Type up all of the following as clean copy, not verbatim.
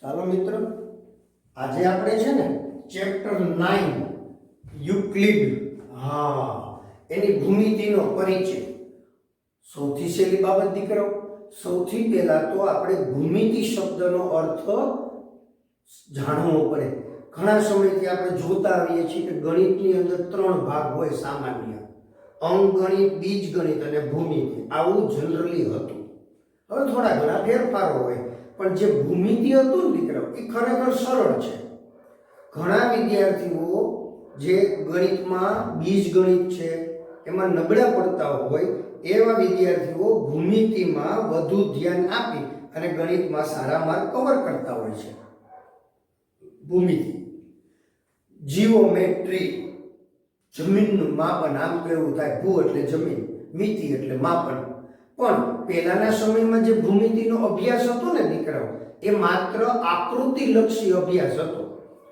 ચાલો મિત્રો, આજે આપણે છે ને ચેપ્ટર 9 યુક્લિડ એની ભૂમિતિનો પરિચય. સૌથી સહેલી બાબત દીકરો, સૌથી પહેલા તો આપણે ભૂમિતિ શબ્દનો અર્થ જાણવો પડે. ઘણા સમયથી આપણે જોતા આવીએ છીએ કે ગણિતની અંદર 3 ભાગ હોય સામાન્ય: અંકગણિત, બીજગણિત અને ભૂમિતિ. આવું જનરલી હતું. હવે થોડા ઘણા ફેરફારો હોય, પણ જે ભૂમિતિ હતું ને દીકરાઓ, એ ખરેખર સરળ છે. ઘણા વિદ્યાર્થીઓ જે ગણિતમાં બીજગણિત છે એમાં નબળા પડતા હોય, એવા વિદ્યાર્થીઓ ભૂમિતિમાં વધુ ધ્યાન આપી અને ગણિતમાં સારા માર્ક કવર કરતા હોય છે. ભૂમિતિ, જીઓમેટ્રી, જમીનનું માપન. આમ કેવું થાય, ભૂ એટલે જમીન, મિતિ એટલે માપન. પણ પહેલાના સમયમાં જે ભૂમિતિનો અભ્યાસ હતો ને દીકરાઓ, એ માત્ર આકૃતિલક્ષી અભ્યાસ હતો.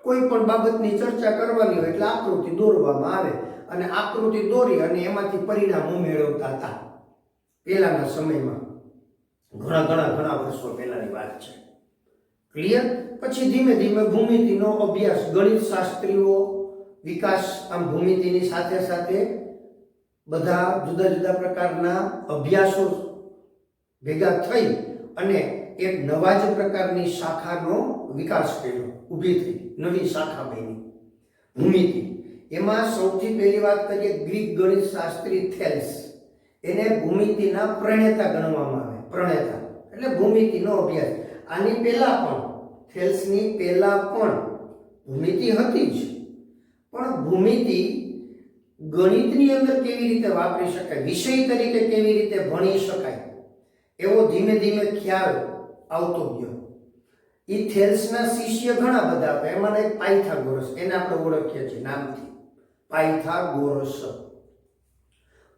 કોઈ પણ બાબતની ચર્ચા કરવાની હોય એટલે આકૃતિ દોરવામાં આવે અને આકૃતિ દોરી અને એમાંથી પરિણામો મેળવતા હતા પહેલાના સમયમાં. ઘણા વર્ષો પહેલાની વાત છે. ક્લિયર? પછી ધીમે ધીમે ભૂમિતિનો અભ્યાસ, ગણિત શાસ્ત્રીઓ વિકાસ આમ ભૂમિતિની સાથે સાથે બધા જુદા જુદા પ્રકારના અભ્યાસો ભેગા થઈ અને એક નવા જ પ્રકારની શાખાનો વિકાસ કર્યો, ઊભી થઈ, નવી શાખા બની ભૂમિતિ. એમાં સૌથી પહેલી વાત કરીએ, ગ્રીક ગણિત શાસ્ત્રી થેલ્સ, એને ભૂમિતિના પ્રણેતા ગણવામાં આવે. પ્રણેતા એટલે ભૂમિતિનો અભ્યાસ. આની પહેલા પણ, થેલ્સની પહેલા પણ ભૂમિતિ હતી જ, પણ ભૂમિતિ ગણિતની અંદર કેવી રીતે વાપરી શકાય, વિષય તરીકે કેવી રીતે ભણી શકાય, એવો ધીમે ધીમે ખ્યાલ આવતો ગયો. એ થેલ્સના શિષ્ય ઘણા બધા હતા. એમાં એક પાયથાગોરસ, એને આપણે ઓળખીએ છીએ નામથી, પાયથાગોરસ.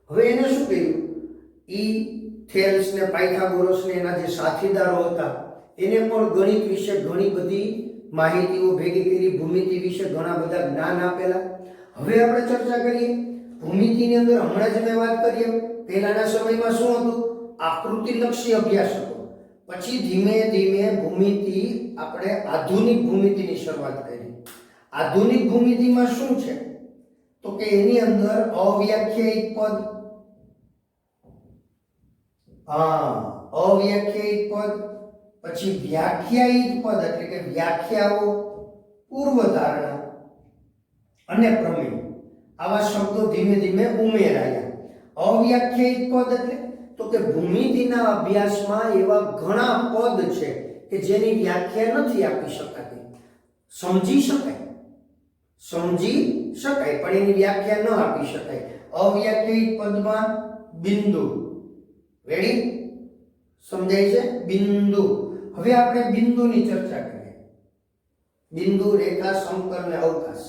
હવે એને શું કર્યું, એ થેલ્સ ને પાયથાગોરસ ને એના જે સાથીદારો હતા એને પણ ગણિત વિશે ઘણી બધી માહિતીઓ ભેગી કરી, ભૂમિતિ વિશે ઘણા બધા જ્ઞાન આપેલા. હવે આપણે ચર્ચા કરીએ ભૂમિતિની અંદર. હમણાં જ મેં વાત કરી, પહેલાના સમયમાં શું હતું, આકૃતિલક્ષી અભ્યાસ હતો. પછી ધીમે ધીમે ભૂમિતિ, આપણે આધુનિક ભૂમિતિની શરૂઆત કરી. આધુનિક ભૂમિતિમાં શું છે તો કે એની અંદર અવ્યાખ્યાયિત પદ, અવ્યાખ્યાયિત પદ, પછી વ્યાખ્યાયિત પદ એટલે કે વ્યાખ્યાઓ, પૂર્વધારણા અને પ્રમેય, આવા શબ્દો ધીમે ધીમે ઉમેરાયા. અવ્યાખ્યાયિત પદ એટલે તો કે ભૂમિતિના અભ્યાસમાં એવા ઘણા પદ છે કે જેની વ્યાખ્યા નથી આપી શકાતી. સમજી શકાય પણ એની વ્યાખ્યા ન આપી શકાય. અવ્યાખ્યાયિત પદમાં બિંદુ, રેડી? સમજાય છે? બિંદુ. હવે આપણે બિંદુની ચર્ચા કરીએ. બિંદુ, રેખા, સમકર ને અવકાશ,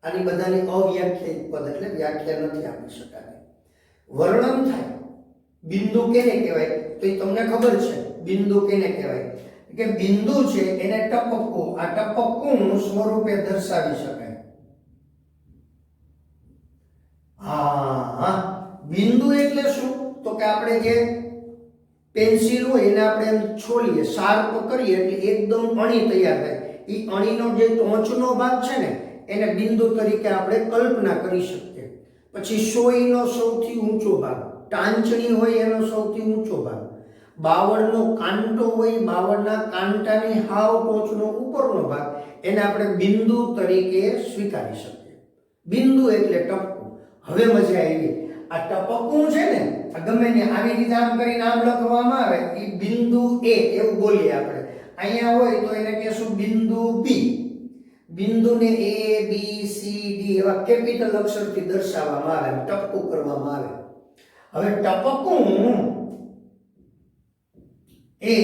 આની બધાની અવ્યાખ્યાયિત પદ એટલે વ્યાખ્યા નથી આપી શકાતી. વર્ણન થાય. બિંદુ કેને કહેવાય તો એ તમને ખબર છે. બિંદુ કેને કહેવાય કે બિંદુ છે એને ટપકું, આ ટપકું સ્વરૂપે દર્શાવી શકાય. બિંદુ એટલે શું તો કે આપણે જે પેન્સિલ હોય એને આપણે એમ છોલીએ, શાર્પ કરીએ એટલે એકદમ અણી તૈયાર થાય. એ અણીનો જે ટોચનો ભાગ છે ને એને બિંદુ તરીકે આપણે કલ્પના કરી શકીએ. પછી સોયનો સૌથી ઊંચો ભાગ, ટાંચણી હોય એનો સૌથી ઊંચો ભાગ, બાવળનો કાંટો હોય, બાવળના કાંટાની હાવ ટોચનો ઉપરનો ભાગ, એને આપણે બિંદુ તરીકે સ્વીકારી શકીએ. બિંદુ એટલે ટપકું. હવે મજા આવી. આ ટપકું છે ને, આ ગમે ને આવી રીતે આમ કરીને આમ લખવામાં આવે, એ બિંદુ એ એવું બોલીએ આપણે. અહીંયા હોય તો એને કહેશું બિંદુ બી. બિંદુને A B C D એવા કેપિટલ અક્ષરથી દર્શાવવામાં આવે, ટપકું કરવામાં આવે. હવે ટપકું એ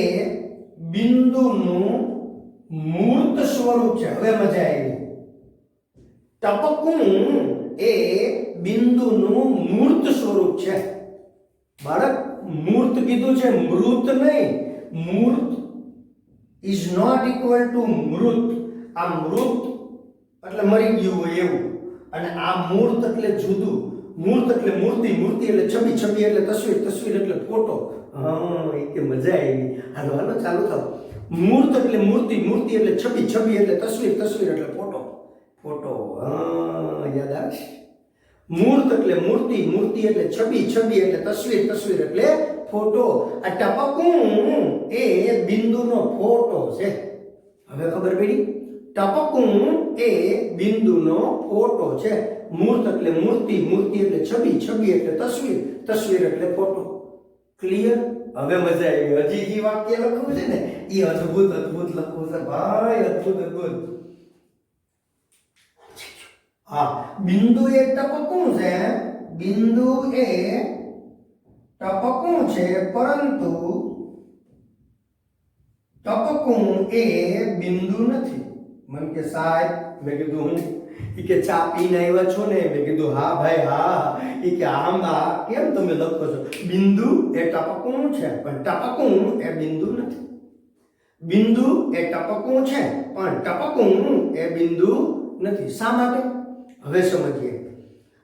બિંદુનું મૂર્ત સ્વરૂપ છે. હવે મજા આવી. ટપકું એ બિંદુનું મૂર્ત સ્વરૂપ છે. બાળક, મૂર્ત કીધું છે, મૃત નહીં. મૂર્ત ઇઝ નોટ ઇક્વલ ટુ મૃત. આ મૃત એટલે મરી ગયું હોય એવું, અને આ મૂર્ત એટલે જુદું. મૂર્ત એટલે મૂર્તિ, મૂર્તિ એટલે છબી, છબી એટલે તસવીર, તસવીર એટલે ફોટો. એ કે મજા આવી. હાલો ચાલુ થાવ. મૂર્ત એટલે મૂર્તિ, મૂર્તિ એટલે છબી, છબી એટલે તસવીર, તસવીર એટલે ફોટો, ફોટો. યાદ આવે? મૂર્ત એટલે મૂર્તિ, મૂર્તિ એટલે છબી, છબી એટલે તસવીર, તસવીર એટલે ફોટો. આ ટપકું એ બિંદુનો ફોટો છે. હવે ખબર પડી? ટપકું એ બિંદુનો ફોટો છે. મૂર્ત એટલે મૂર્તિ, મૂર્તિ એટલે છબી, છબી એટલે તસવીર, તસવીર એટલે ફોટો. ક્લિયર? હવે મજા આવી. હજી જે વાક્ય લખવું છે ને એ અદ્ભુત અદ્ભુત લખવું છે ભાઈ, અદ્ભુત અદ્ભુત. હા, બિંદુ એ ટપકું છે, બિંદુ એ ટપકું છે, પરંતુ ટપકું એ બિંદુ નથી. મને કે સાહેબ, મેં કીધું હું? ઈ કે ચા પીને આવ્યા છો ને? મેં કીધું હા ભાઈ હા. ઈ કે આમાં કેમ તમે લખો છો? બિંદુ એ ટપકું છે પણ ટપકું એ બિંદુ નથી. બિંદુ એ ટપકું છે પણ ટપકું એ બિંદુ નથી. શા માટે? હવે સમજીએ.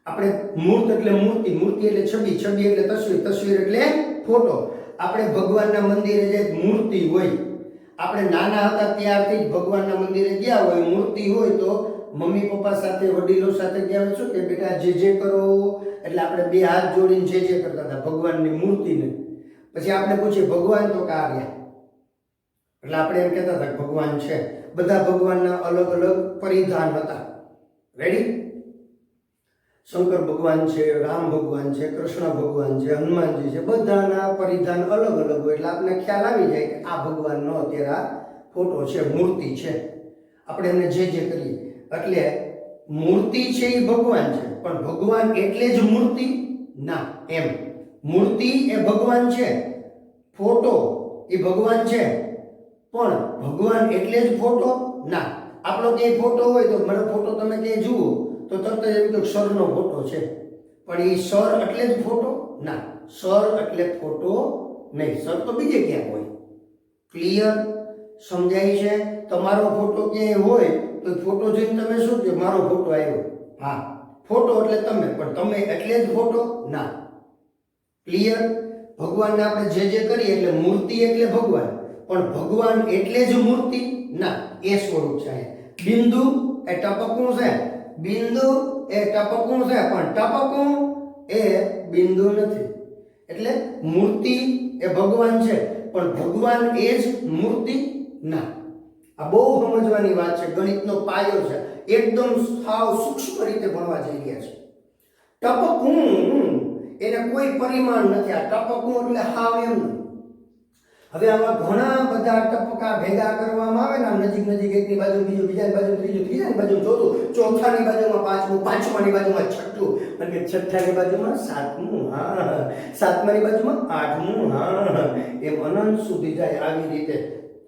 આપણે મૂર્ત એટલે મૂર્તિ, મૂર્તિ એટલે છબી, છબી એટલે તસવીર, તસવીર એટલે ફોટો. આપણે ભગવાનના મંદિરે જે મૂર્તિ હોય, આપણે નાના હતા ત્યારથી જ ભગવાનના મંદિરે ગયા હોય, મૂર્તિ હોય તો મમ્મી પપ્પા સાથે, વડીલો સાથે ગયા હોય, શું કે બેટા જે કરો, એટલે આપણે બે હાથ જોડીને જે કરતા હતા ભગવાનની મૂર્તિને. પછી આપણે પૂછીએ ભગવાન તો ક્યાં ગયા? એટલે આપણે એમ કહેતા હતા ભગવાન છે. બધા ભગવાનના અલગ અલગ પરિધાન હતા. રેડી? શંકર ભગવાન છે, રામ ભગવાન છે, કૃષ્ણ ભગવાન છે, હનુમાનજી છે, બધાના પરિધાન અલગ અલગ હોય એટલે આપણને ખ્યાલ આવી જાય કે આ ભગવાનનો અત્યારે ફોટો છે, મૂર્તિ છે. આપણે એમને જે કરીએ એટલે મૂર્તિ છે એ ભગવાન છે, પણ ભગવાન એટલે જ મૂર્તિ ના. એમ મૂર્તિ એ ભગવાન છે, ફોટો એ ભગવાન છે, પણ ભગવાન એટલે જ ફોટો ના. આપણો ક્યાંય ફોટો હોય તો મારો ફોટો તમે ક્યાંય જુઓ તો તરત જ એમ કે સરનો ફોટો છે, પણ એ સર એટલે જ ફોટો ના. સર એટલે ફોટો નહીં, સર તો બીજે ક્યાંક હોય. ક્લિયર? સમજાય છે? તમારો ફોટો ક્યાંય હોય તો ફોટો જોઈને તમે શું કે મારો ફોટો આવ્યો? હા, ફોટો એટલે તમે, પણ તમે એટલે જ ફોટો ના. ક્લિયર? ભગવાનને આપણે જે કરીએ એટલે મૂર્તિ એટલે ભગવાન, પણ ભગવાન એટલે જ મૂર્તિ ના. એ સ્વરૂપ છે. બિંદુ એ ટપકું છે, બિંદુ એ ટપકું છે, પણ ટપકું એ બિંદુ નથી. એટલે મૂર્તિ એ ભગવાન છે, પણ ભગવાન એ જ મૂર્તિ ના. આ બહુ સમજવાની વાત છે, ગણિતનો પાયો છે. એકદમ સાવ સૂક્ષ્મ રીતે ભણવા જઈ રહ્યા છે. ટપકું એને કોઈ પરિમાણ નથી. આ ટપકું એટલે હાવ એમ. હવે આમાં ઘણા બધા ટપકા ભેગા કરવામાં આવે ને, આમ નજીક નજીક, એકની બાજુ બીજું, બીજાની બાજુ ત્રીજું, ત્રીજાની બાજુ ચોથું, ચોથાની બાજુમાં પાંચમું, પાંચમાની બાજુમાં છઠ્ઠું, અને છઠ્ઠાની બાજુમાં સાતમું, હા, સાતમાની બાજુમાં આઠમું, હા, એમ અનંત સુધી જાય. આવી રીતે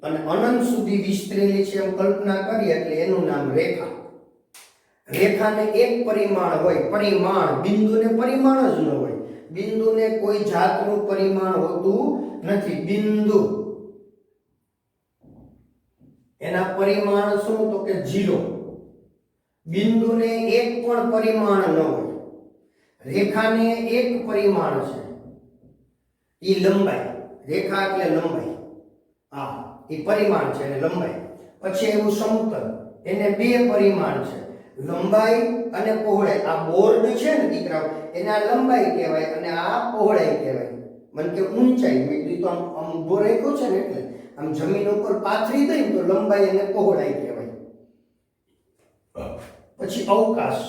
અને અનંત સુધી વિસ્તરેલી છે એમ કલ્પના કરીએ એટલે એનું નામ રેખા. રેખાને એક પરિમાણ હોય, પરિમાણ. બિંદુને પરિમાણ જ ન હોય. બિંદુને કોઈ જાતનું પરિમાણ હોતું નથી. બિંદુ એના પરિમાણ શું? તો કે 0. બિંદુને એક પણ પરિમાણ ન હોય. રેખાને એક પરિમાણ છે, એ લંબાઈ. રેખા એટલે લંબાઈ. હા, એ પરિમાણ છે અને લંબાઈ. પછી એવું સમતલ, એને 2 પરિમાણ છે, લંબાઈ અને પહોળાઈ. આ બોર્ડ છે ને દીકરાઓ, એને આ લંબાઈ કહેવાય અને આ પહોળાઈ કહેવાય. મને કે ઊંચાઈ, મેં કીધું તો આમ ઊભો રાખ્યો છે ને એટલે આમ જમીન ઉપર પાથરી દઈ તો લંબાઈ અને પહોળાઈ કહેવાય. પછી અવકાશ,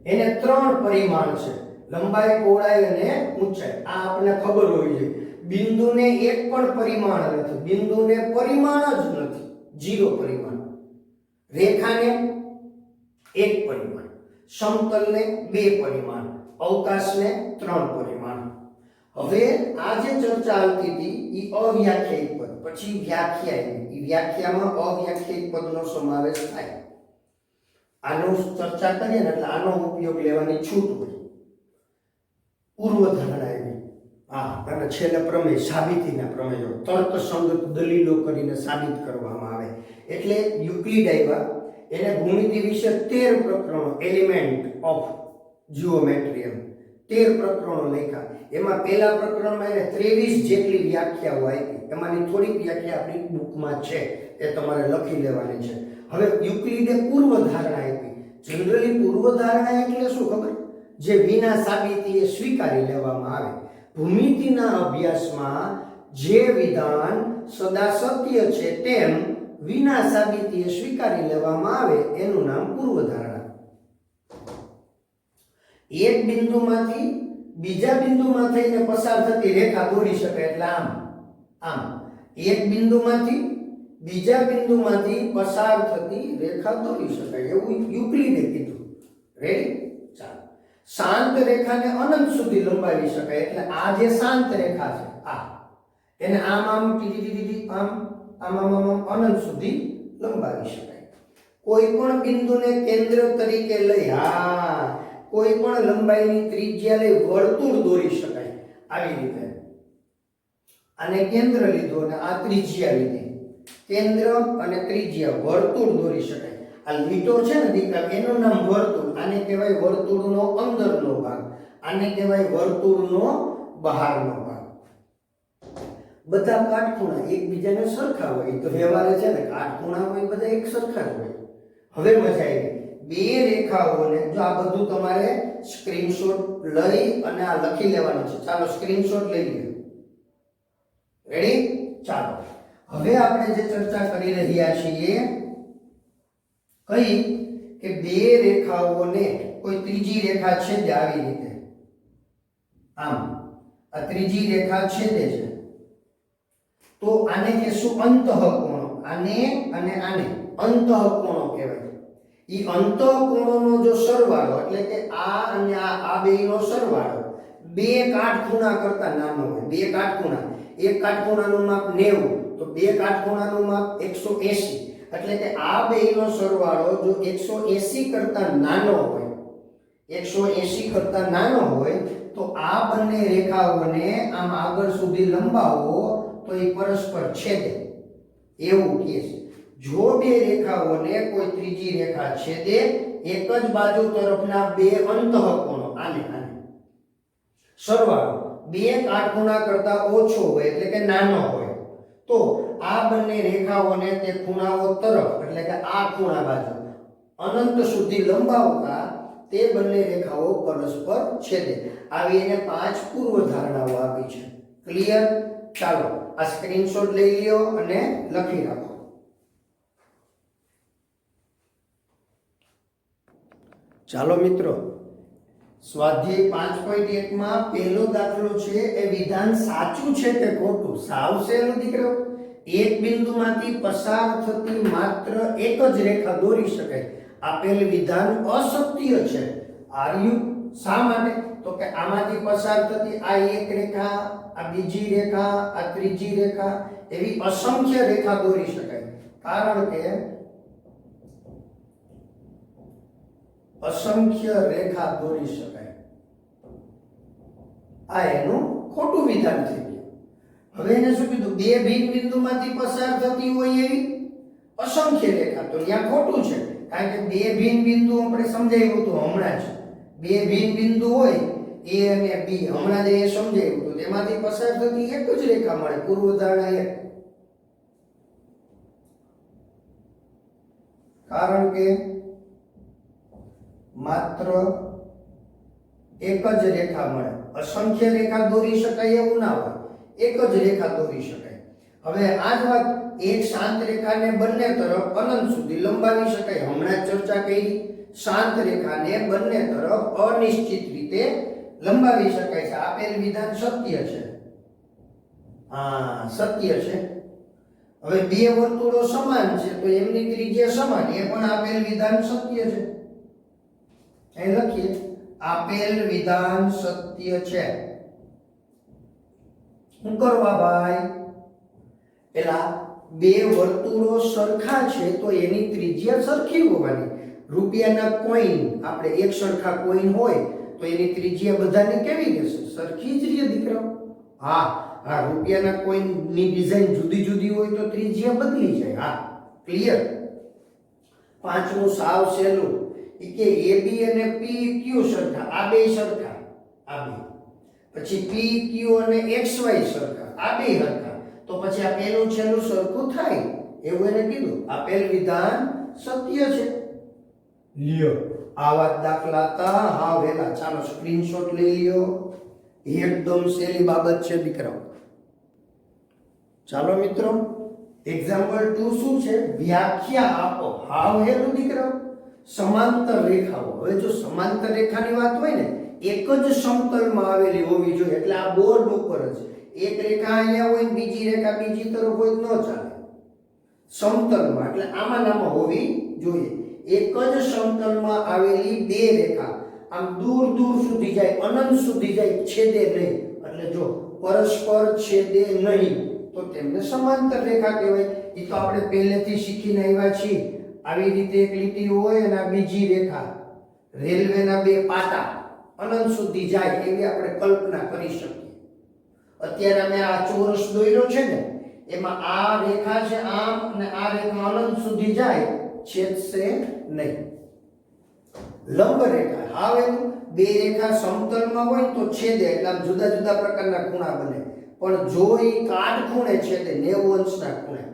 એને 3 પરિમાણ છે, લંબાઈ, પહોળાઈ અને ઊંચાઈ. આ આપણને ખબર હોવી જોઈએ. બિંદુને એક પણ પરિમાણ નથી. બિંદુને પરિમાણ જ નથી, 0 પરિમાણ. રેખાને 1 પરિમાણ, સમતલને 2 પરિમાણ, અવકાશને 3 પરિમાણ. હવે આ જે ચર્ચા આવતી હતી એ અવ્યાખ્યાયિત પદ, પછી વ્યાખ્યા. એ વ્યાખ્યામાં અવ્યાખ્યાયિત પદનો સમાવેશ થાય. આનો ચર્ચા કરીએ ને એટલે આનો ઉપયોગ લેવાની છૂટ હોય. પૂર્વધારણા એવી. હા, અને છેલ્લે પ્રમેય, સાબિતીના પ્રમેયો, તર્કસંગત દલીલો કરીને સાબિત કરવામાં આવે. એટલે યુક્લિડ આવ્યા, એને ભૂમિતિ વિશે 13 પ્રકરણો, એલિમેન્ટ ઓફ જીઓમેટ્રી, 13 પ્રકરણો લખ્યા. એમાં પહેલા પ્રકરણમાં એને 23 જેટલી વ્યાખ્યાઓ આપી, એમાંની થોડીક વ્યાખ્યા આપણી બુકમાં છે, એ તમારે લખી લેવાની છે. હવે યુક્લિડે પૂર્વધારણા આપી. જનરલી પૂર્વધારણા એટલે શું ખબર? જે વિના સાબિતીએ સ્વીકારી લેવામાં આવે. ભૂમિતિના અભ્યાસમાં જે વિધાન સદા સત્ય છે તેમ વિના સાબિતીએ સ્વીકારી લેવામાં આવે એનું નામ પૂર્વધારણા. એક બિંદુમાંથી બીજા બિંદુમાં થઈને પસાર થતી રેખા દોરી શકાય, એટલે આમ એક બિંદુમાંથી બીજા બિંદુમાંથી પસાર થતી રેખા દોરી શકાય એવું યુક્લિડે કીધું. રેડી? ચાલો. શાંત રેખાને અનંત સુધી લંબાવી શકાય, એટલે આ જે શાંત રેખા છે આ એને આમ અનંત સુધી લંબાવી શકાય. કોઈ પણ બિંદુને કેન્દ્ર તરીકે લઈ કોઈ પણ લંબાઈની ત્રિજ્યા લઈ વર્તુળ દોરી શકાય. આવી રીતે આને કેન્દ્ર લીધું અને આ ત્રિજ્યા લીધી, કેન્દ્ર અને ત્રિજ્યા વર્તુળ દોરી શકાય. આ લીટો છે ને દીકરા, એનું નામ વર્તુળ. આને કહેવાય વર્તુળનો અંદરનો ભાગ, આને કહેવાય વર્તુળનો બહારનો ભાગ. બધા કાટખૂણા એકબીજાને સરખા હોય, તો વ્યવહારે છે ને કાટખૂણા હોય બધા એક સરખા જ હોય. હવે મજા આવી. બે રેખાઓને જો આ બધું તમારે સ્ક્રીનશોટ લઈ અને આ લખી લેવાનું છે. ચાલો સ્ક્રીનશોટ લઈ લો. રેડી? ચાલો હવે આપણે જે ચર્ચા કરી રહ્યા છીએ કઈ કે બે રેખાઓને કોઈ ત્રીજી રેખા છેદે આવી રીતે, આમ આ ત્રીજી રેખા છેદે છે તો આને કહેશું અંતઃકોણો. આને અને આને અંતઃકોણો કહેવાય. ઈ અંતઃકોણોનો જો સરવાળો એટલે કે આ અને આ બેયનો સરવાળો બે કાટખૂણા કરતા નાનો હોય. બે કાટખૂણા, એક કાટખૂણાનું માપ 90 તો બે કાટખૂણાનું માપ 180, એટલે કે આ બેયનો સરવાળો જો 180 કરતા નાનો હોય, 180 કરતા નાનો હોય તો આ બંને રેખાઓને આમ આગળ સુધી લંબાવો તો એ પરસ્પર છેદે એવું કહે છે. જો બે રેખાઓને કોઈ ત્રીજી રેખા છેદે, એક જ બાજુ તરફના બે અંતઃકોણો આને સરવાળો બે કાટખૂણા કરતા ઓછો હોય એટલે કે નાનો હોય તો આ બંને રેખાઓને તે ખૂણાઓ તરફ એટલે કે આ ખૂણા બાજુ અનંત સુધી લંબાવતા તે બંને રેખાઓ પરસ્પર છેદે. આવી એને 5 પૂર્વધારણાઓ આપી છે. ક્લિયર? ચાલો આ સ્ક્રીનશોટ લઈ લ્યો અને લખી રાખો. ચાલો મિત્રો, સ્વાધ્યાય 5.1 માં પહેલો દાખલો છે એ વિધાન સાચું છે કે ખોટું? સાવ સહેલું દીકરો. એક બિંદુમાંથી પસાર થતી માત્ર એક જ રેખા દોરી શકાય. આપેલ વિધાન અસત્ય છે. આર્યુ શા માટે? તો કે આમાંથી પસાર થતી આ એક રેખા, આ બીજી રેખા, આ ત્રીજી રેખા એવી અસંખ્ય રેખા દોરી શકાય. કારણ કે અસંખ્ય રેખા દોરી શકાય. આ એનું ખોટું વિધાન થઈ ગયું. હવે એને શું કીધું? બે ભિન્ન બિંદુમાંથી પસાર થતી હોય એવી અસંખ્ય રેખા. તો ત્યાં ખોટું છે, કારણ કે બે ભિન્ન બિંદુ આપણે સમજાવ્યું હતું હમણાં જ. બે ભિન્ન બિંદુ હોય A અને B, હમણાં જ એ સમજાવ્યું હતું. તેમાંથી પસાર થતી એક જ રેખા મળે. પૂર્વધારણા 1. કારણ કે માત્ર એક જ રેખા મળે. અસંખ્ય રેખા દોરી શકાય એવું ના હોય, એક જ રેખા દોરી શકાય. હવે આ જ વાત એક શાંત રેખાને બંને તરફ અનંત સુધી લંબાવી શકાય. હમણાં જ ચર્ચા કરી. શાંત રેખાને બંને તરફ અનિશ્ચિત રીતે લંબાવી શકાય છે. આપેલ વિધાન સત્ય છે. સત્ય છે. હવે બે વર્તુળો સમાન છે તો એમની ત્રિજ્યા સમાન, એ પણ આપેલ વિધાન સત્ય છે. અહીં લખીએ આપેલ વિધાન સત્ય છે. શું કરવા ભાઈ? પેલા બે વર્તુળો સરખા છે તો એની ત્રિજ્યા સરખી હોવાની. રૂપિયાના કોઈન, આપણે એક સરખા કોઈન હોય તો એની ત્રિજ્યા બધાને કેવી રહેશે? સરખી જ રહે દીકરાઓ. હા, રૂપિયાના કોઈનની ડિઝાઇન જુદી જુદી હોય તો ત્રિજ્યા બદલી જાય. ક્લિયર? પાંચમું સાવ સહેલું કે AB અને PQ સરખા, આ બે સરખા, આ બે. પછી પી ક્યુ અને એક્સ વાય સરખા, આ બે સરખા, તો પછી આ પેલું છેલ્લું સરખું થાય એવું એને કીધું. આપેલ વિધાન સત્ય છે. લ્યો આવા દાખલા તા હા વેલા. ચાલો સ્ક્રીનશોટ લઈ લ્યો. એકદમ સહેલી બાબત છે દીકરાઓ. ચાલો મિત્રો, એક્ઝામ્પલ 2 શું છે? વ્યાખ્યા આપો. હાવ હેલું દીકરાઓ. સમાંતર રેખાઓ. હવે જો સમાંતર રેખાની વાત હોય ને, એક જ સમતલમાં આવેલી હોવી જોઈએ. એટલે આ બોર્ડ ઉપર જ એક રેખા અહીંયા હોય, બીજી રેખા બીજી તરફ હોય ન ચાલે. સમતલમાં એટલે આમાં નામાં હોવી જોઈએ. એક જ સમતલમાં આવેલી બે રેખા આમ દૂર દૂર સુધી જાય, અનંત સુધી જાય, છેદે નહીં. એટલે જો પરસ્પર છેદે નહીં તો તેમને સમાંતર રેખા કહેવાય. એ તો આપણે પહેલેથી શીખીને આવ્યા છીએ. આવી રીતે એક લીટી હોય અને આ બીજી રેખા, રેલવેના બે પાટા અનંત સુધી જાય એવી આપણે કલ્પના કરી શકીએ. અત્યારે અમે આ ચોરસ દોર્યો છે ને, એમાં આ રેખા છે આમ અને આ રેખા અનંત સુધી જાય, છેદશે નહીં. લંબ રેખા, હવે બે રેખા સમતલમાં હોય તો છેદે, એટલે આમ જુદા જુદા પ્રકારના ખૂણા બને. પણ જો એ કાટખૂણે છેદે, 90 અંશના ખૂણે,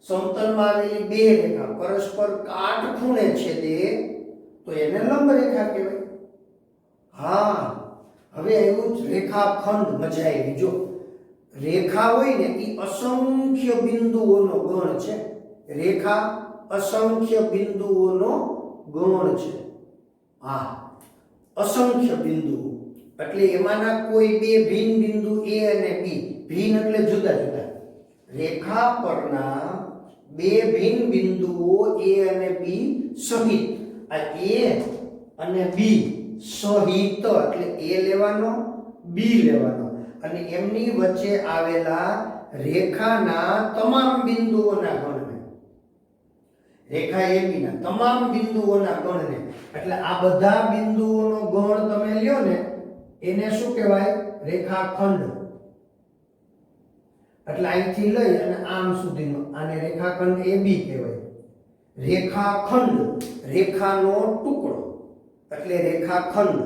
સમતલમાં આવેલી બે રેખા પરસ્પર કાટખૂણે છેદે તો એને લંબ રેખા કહેવાય. હા, હવે એવું જ રેખાખંડ. મજા આવી. જો રેખા હોય ને એ અસંખ્ય બિંદુઓનો ગણ છે. રેખા અસંખ્ય બિંદુઓનો ગણ છે. હા, અસંખ્ય બિંદુઓ એટલે એમાંના કોઈ બે ભિન્ન બિંદુ A અને B, ભિન્ન એટલે જુદા જુદા, રેખા પરના બે ભિન્ન બિંદુઓ A અને B સહિત, આ A અને B સહિત એટલે A લેવાનો, B લેવાનો, અને એમની વચ્ચે આવેલા રેખાના તમામ બિંદુઓના ગણને, રેખા AB ના તમામ બિંદુઓના ગણને, એટલે આ બધા બિંદુઓનો ગણ તમે લ્યો ને એને શું કહેવાય? રેખાખંડ. એટલે અહીંથી લઈ અને આમ સુધીનો આને રેખાખંડ AB કહેવાય. રેખાખંડ, રેખાનો ટુકડો એટલે રેખાખંડ.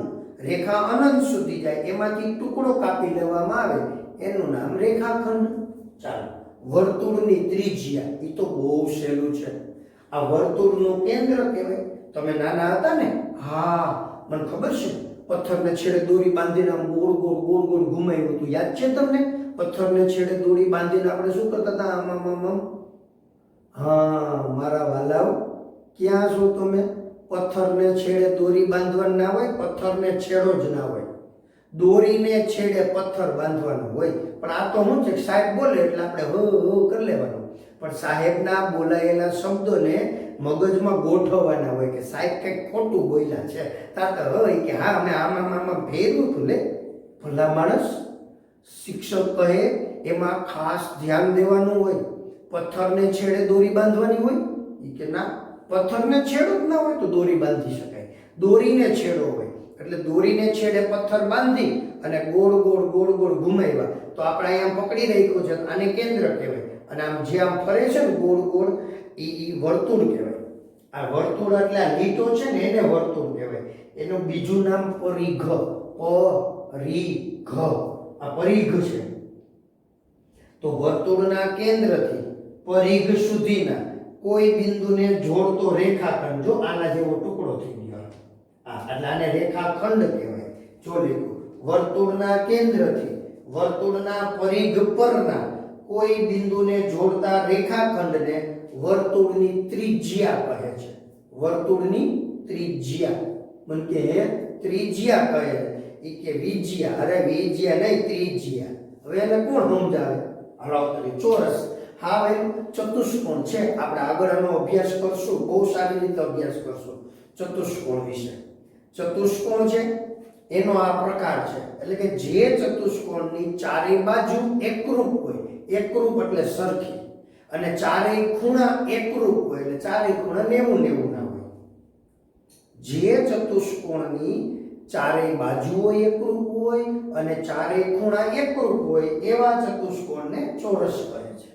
રેખા અનંત સુધી જાય, એમાંથી ટુકડો કાપી લેવામાં આવે એનું નામ રેખાખંડ. ચાલો, વર્તુળની ત્રિજ્યા, એ તો બહુ સહેલું છે. આ વર્તુળનું કેન્દ્ર કહેવાય. તમે નાના હતા ને, હા મને ખબર છે, પથ્થરને છેડે દોરી બાંધીને આમ ગોળ ગોળ ગોળ ગોળ ઘુમાવ્યું હતું. યાદ છે તમને? પથ્થરને છેડે દોરી બાંધીને આપણે શું કરતા હતા? આમ આમ આમ. હા મારા વાલાઓ, ક્યાં છો તમે? પથ્થરને છેડે દોરી બાંધવાનું ના હોય, પથ્થરને છેડો જ ના હોય. દોરીને છેડે પથ્થર બાંધવાનું હોય. પણ આ તો શું છે, સાહેબ બોલે એટલે આપણે હો કરી લેવાનું. પણ સાહેબના બોલાયેલા શબ્દોને મગજમાં ગોઠવવાના હોય કે સાહેબ કંઈક ખોટું બોલ્યા છે. તાત હોય કે હા અમે આમાં ફેરવું હતું લે. ભલા માણસ, શિક્ષક કહે એમાં ખાસ ધ્યાન દેવાનું હોય. પથ્થરને છેડે દોરી બાંધવાની હોય એ કે ના, પથ્થરને છેડો જ ના હોય તો દોરી બાંધી શકાય. દોરીને છેડો હોય એટલે દોરીને છેડે પથ્થર બાંધી અને ગોળ ગોળ ગોળ ગોળ ઘુમાવ્યા તો આપણે અહીંયા પકડી રાખ્યું છે, આને કેન્દ્ર કહેવાય. અને આમ જે આમ ફરે છે ને ગોળ ગોળ, એ વર્તુળ કહેવાય. આ વર્તુળ એટલે આ લીટો છે ને એને વર્તુળ કહેવાય. એનું બીજું નામ પરિઘ. પરિઘ, આ પરિઘ છે. તો વર્તુળના કેન્દ્રથી પરિઘ સુધીના કોઈ બિંદુને જોડતો રેખાખંડ, જો આના જેવો ટુકડો થઈ ગયો, એટલે આને રેખાખંડ કહેવાય. જો લીધું, વર્તુળના કેન્દ્રથી વર્તુળના પરિઘ પરના કોઈ બિંદુને જોડતા રેખાખંડને વર્તુળની ત્રિજ્યા કહે છે. વર્તુળની ત્રિજ્યા, મને કે ત્રિજ્યા કહે છે. એ કે વિજ્યા, અરે વિજ્યા નહીં, ત્રિજ્યા. હવે એને કોણ સમજાવે? હલાવતરી ચોરસ. હા ભાઈ, ચતુષ્કોણ છે. આપણે આગળ આનો અભ્યાસ કરશું, બહુ સારી રીતે અભ્યાસ કરશું ચતુષ્કોણ વિશે. ચતુષ્કોણ છે એનો આ પ્રકાર છે, એટલે કે જે ચતુષ્કોણની ચારે બાજુ એકરૂપ હોય, એકરૂપ એટલે સરખી, અને ચારેય ખૂણા એકરૂપ હોય એટલે ચારેય ખૂણા 90 ના હોય. જે ચતુષ્કોણની ચારેય બાજુઓ એકરૂપ હોય અને ચારેય ખૂણા એકરૂપ હોય એવા ચતુષ્કોણને ચોરસ કહે છે.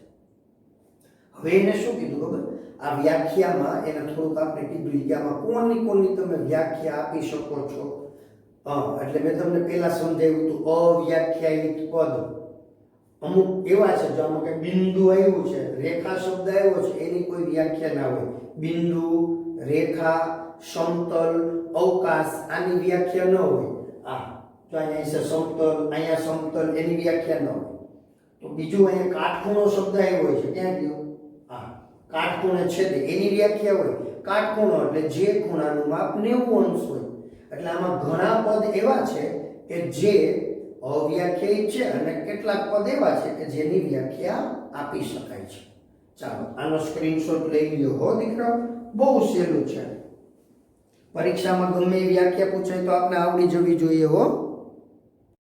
હવે એને શું કીધું ખબર? આ વ્યાખ્યામાં એને થોડુંક આપણે કીધું કે આમાં કોની તમે વ્યાખ્યા આપી શકો છો. હા, એટલે મેં તમને પહેલા સમજાવ્યું હતું અવ્યાખ્યાયિત પદ અમુક એવા છે, જો આમાં કંઈ બિંદુ આવ્યું છે, રેખા શબ્દ આવ્યો છે, એની કોઈ વ્યાખ્યા ના હોય. બિંદુ, રેખા, સમતલ, અવકાશ આની વ્યાખ્યા ન હોય. તો અહીંયા છે સમતલ, અહીંયા સમતલ, એની વ્યાખ્યા ન હોય. તો બીજું અહીંયા કાટખૂણો શબ્દ આવ્યો છે, ક્યાં ગયો? કાટખૂણે છેદે એની વ્યાખ્યા હોય. કાટખૂણો એટલે જે ખૂણાનું માપ 90 અંશ હોય. એટલે આમાં ઘણા પદ એવા છે કે જે અવ્યાખ્યાયિત છે અને કેટલાક પદ એવા છે કે જેની વ્યાખ્યા આપી શકાય છે. ચાલો આનો સ્ક્રીનશોટ લઈ લ્યો હો દીકરાઓ, બહુ સહેલું છે. પરીક્ષામાં ગમે એ વ્યાખ્યા પૂછાય તો આપણે આવડી જવી જોઈએ હો.